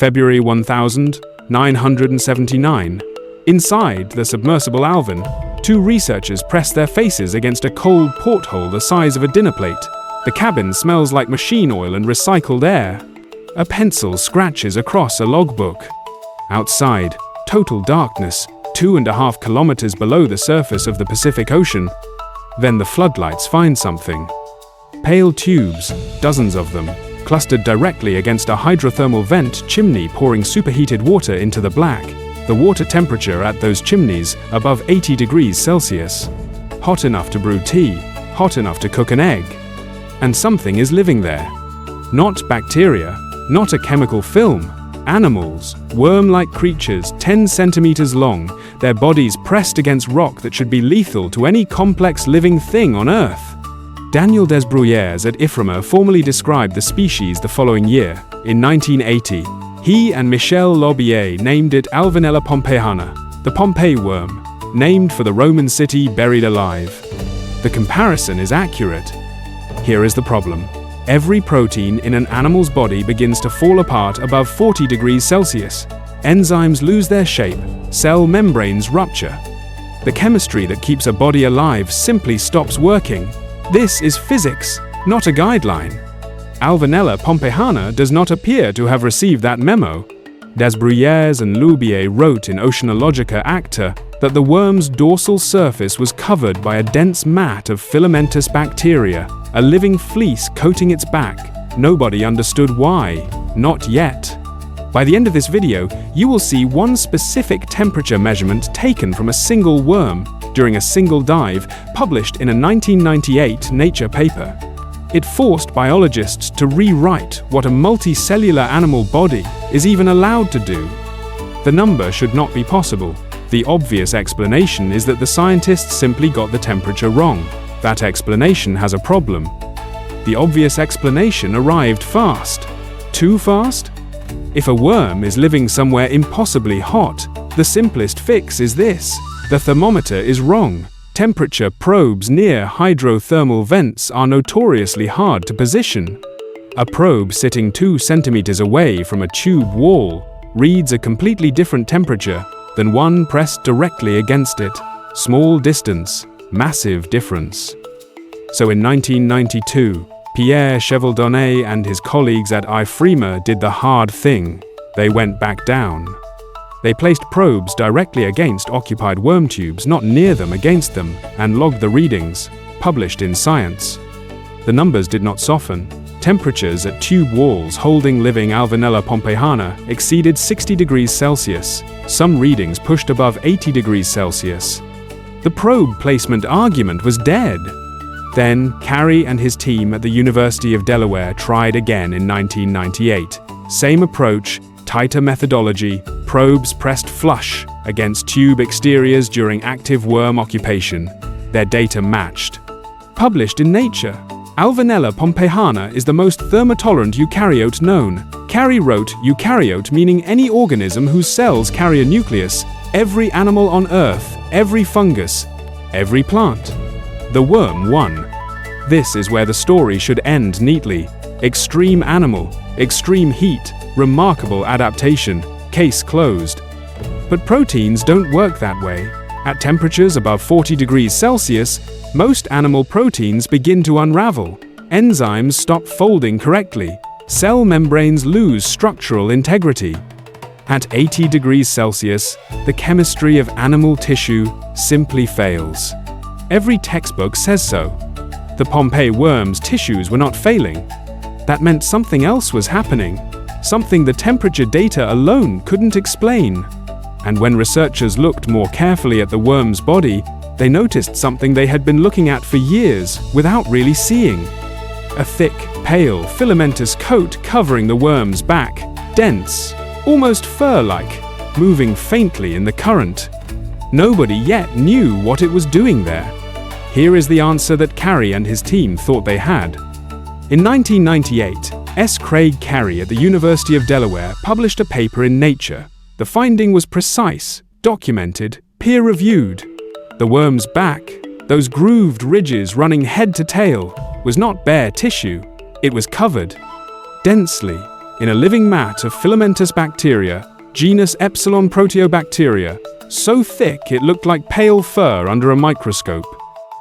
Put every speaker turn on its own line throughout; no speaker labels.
February 1979. Inside the submersible Alvin, two researchers press their faces against a cold porthole the size of a dinner plate. The cabin smells like machine oil and recycled air. A pencil scratches across a logbook. Outside, total darkness, 2.5 kilometers below the surface of the Pacific Ocean. Then the floodlights find something. Pale tubes, dozens of them, clustered directly against a hydrothermal vent chimney pouring superheated water into the black. The water temperature at those chimneys above 80 degrees Celsius. Hot enough to brew tea, hot enough to cook an egg. And something is living there. Not bacteria, not a chemical film. Animals, worm-like creatures 10 centimeters long, their bodies pressed against rock that should be lethal to any complex living thing on Earth. Daniel Desbruyères at IFRIMA formally described the species the following year, in 1980. He and Michel Laubier named it Alvinella pompejana, the Pompeii worm, named for the Roman city buried alive. The comparison is accurate. Here is the problem. Every protein in an animal's body begins to fall apart above 40 degrees Celsius. Enzymes lose their shape, cell membranes rupture. The chemistry that keeps a body alive simply stops working. This is physics, not a guideline. Alvinella pompejana does not appear to have received that memo. Desbruyères and Laubier wrote in Oceanologica Acta that the worm's dorsal surface was covered by a dense mat of filamentous bacteria, a living fleece coating its back. Nobody understood why. Not yet. By the end of this video, you will see one specific temperature measurement taken from a single worm during a single dive, published in a 1998 Nature paper. It forced biologists to rewrite what a multicellular animal body is even allowed to do. The number should not be possible. The obvious explanation is that the scientists simply got the temperature wrong. That explanation has a problem. The obvious explanation arrived fast. Too fast? If a worm is living somewhere impossibly hot, the simplest fix is this. The thermometer is wrong. Temperature probes near hydrothermal vents are notoriously hard to position. A probe sitting 2 centimeters away from a tube wall reads a completely different temperature than one pressed directly against it. Small distance, massive difference. So in 1992, Pierre Cheveldonnet and his colleagues at IFRIMA did the hard thing. They went back down. They placed probes directly against occupied worm tubes, not near them, against them, and logged the readings, published in Science. The numbers did not soften. Temperatures at tube walls holding living Alvinella pompejana exceeded 60 degrees Celsius. Some readings pushed above 80 degrees Celsius. The probe placement argument was dead. Then, Carey and his team at the University of Delaware tried again in 1998. Same approach, tighter methodology, probes pressed flush against tube exteriors during active worm occupation. Their data matched. Published in Nature, Alvinella pompejana is the most thermotolerant eukaryote known. Carey wrote eukaryote meaning any organism whose cells carry a nucleus, every animal on Earth, every fungus, every plant. The worm won. This is where the story should end neatly. Extreme animal, extreme heat, remarkable adaptation, case closed. But proteins don't work that way. At temperatures above 40 degrees Celsius, most animal proteins begin to unravel. Enzymes stop folding correctly. Cell membranes lose structural integrity. At 80 degrees Celsius, the chemistry of animal tissue simply fails. Every textbook says so. The Pompeii worm's tissues were not failing. That meant something else was happening, something the temperature data alone couldn't explain. And when researchers looked more carefully at the worm's body, they noticed something they had been looking at for years without really seeing. A thick, pale, filamentous coat covering the worm's back, dense, almost fur-like, moving faintly in the current. Nobody yet knew what it was doing there. Here is the answer that Carey and his team thought they had. In 1998, S. Craig Carey at the University of Delaware published a paper in Nature. The finding was precise, documented, peer-reviewed. The worm's back, those grooved ridges running head to tail, was not bare tissue. It was covered, densely, in a living mat of filamentous bacteria, genus Epsilon Proteobacteria, so thick it looked like pale fur under a microscope.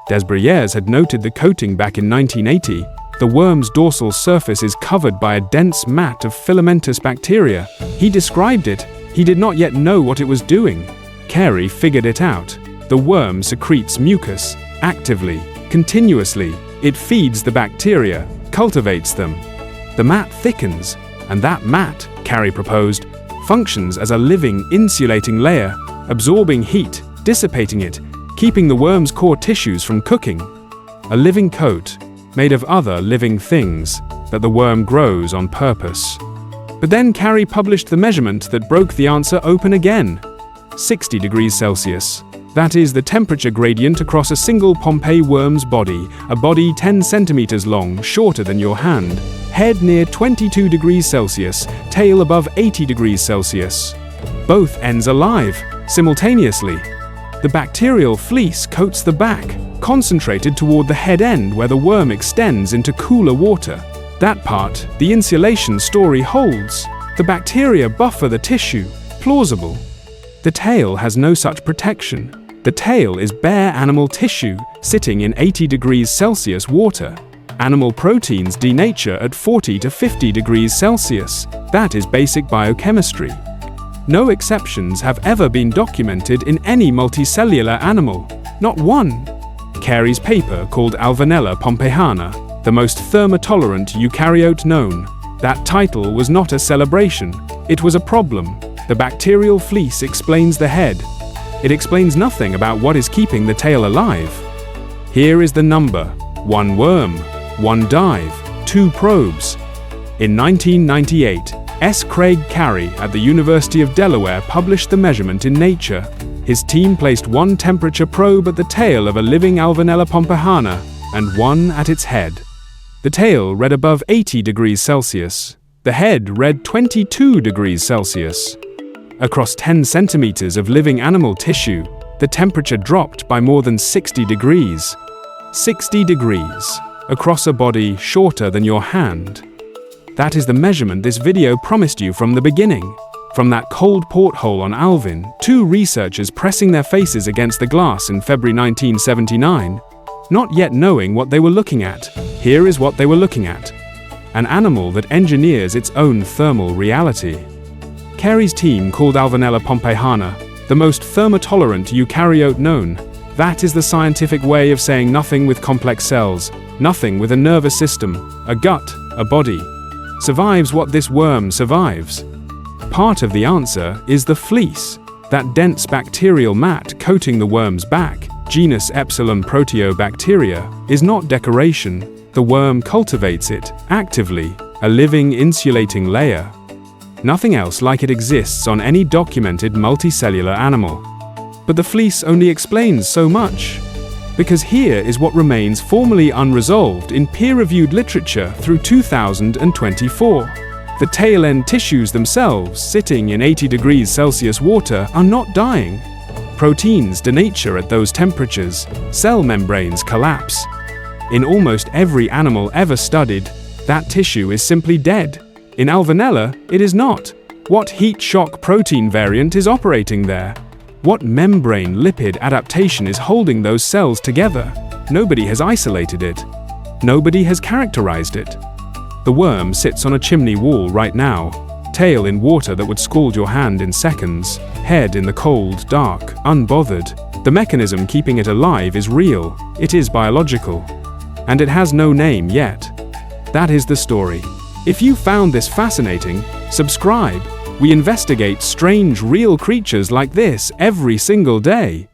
Desbruyères had noted the coating back in 1980. The worm's dorsal surface is covered by a dense mat of filamentous bacteria. He described it. He did not yet know what it was doing. Carey figured it out. The worm secretes mucus, actively, continuously. It feeds the bacteria, cultivates them. The mat thickens, and that mat, Carey proposed, functions as a living, insulating layer, absorbing heat, dissipating it, keeping the worm's core tissues from cooking. A living coat, made of other living things, that the worm grows on purpose. But then Carey published the measurement that broke the answer open again. 60 degrees Celsius. That is the temperature gradient across a single Pompeii worm's body, a body 10 centimeters long, shorter than your hand, head near 22 degrees Celsius, tail above 80 degrees Celsius. Both ends alive, simultaneously. The bacterial fleece coats the back, concentrated toward the head end where the worm extends into cooler water. That part, the insulation story holds. The bacteria buffer the tissue, plausible. The tail has no such protection. The tail is bare animal tissue, sitting in 80 degrees Celsius water. Animal proteins denature at 40 to 50 degrees Celsius. That is basic biochemistry. No exceptions have ever been documented in any multicellular animal. Not one. Carey's paper called Alvinella pompejana, the most thermotolerant eukaryote known. That title was not a celebration. It was a problem. The bacterial fleece explains the head. It explains nothing about what is keeping the tail alive. Here is the number: 1 worm, 1 dive, 2 probes. In 1998, S. Craig Carey at the University of Delaware published the measurement in Nature. His team placed 1 temperature probe at the tail of a living Alvinella pompejana and 1 at its head. The tail read above 80 degrees Celsius. The head read 22 degrees Celsius. Across 10 centimeters of living animal tissue, the temperature dropped by more than 60 degrees. 60 degrees, across a body shorter than your hand. That is the measurement this video promised you from the beginning. From that cold porthole on Alvin, 2 researchers pressing their faces against the glass in February 1979, not yet knowing what they were looking at. Here is what they were looking at: an animal that engineers its own thermal reality. Carey's team called Alvinella pompejana the most thermotolerant eukaryote known. That is the scientific way of saying nothing with complex cells, nothing with a nervous system, a gut, a body, survives what this worm survives. Part of the answer is the fleece, that dense bacterial mat coating the worm's back, genus Epsilon Proteobacteria, is not decoration. The worm cultivates it, actively, a living insulating layer. Nothing else like it exists on any documented multicellular animal. But the fleece only explains so much. Because here is what remains formally unresolved in peer-reviewed literature through 2024. The tail-end tissues themselves, sitting in 80 degrees Celsius water, are not dying. Proteins denature at those temperatures. Cell membranes collapse. In almost every animal ever studied, that tissue is simply dead. In Alvinella, it is not. What heat shock protein variant is operating there? What membrane lipid adaptation is holding those cells together? Nobody has isolated it. Nobody has characterized it. The worm sits on a chimney wall right now, tail in water that would scald your hand in seconds, head in the cold, dark, unbothered. The mechanism keeping it alive is real. It is biological. And it has no name yet. That is the story. If you found this fascinating, subscribe. We investigate strange, real creatures like this every single day.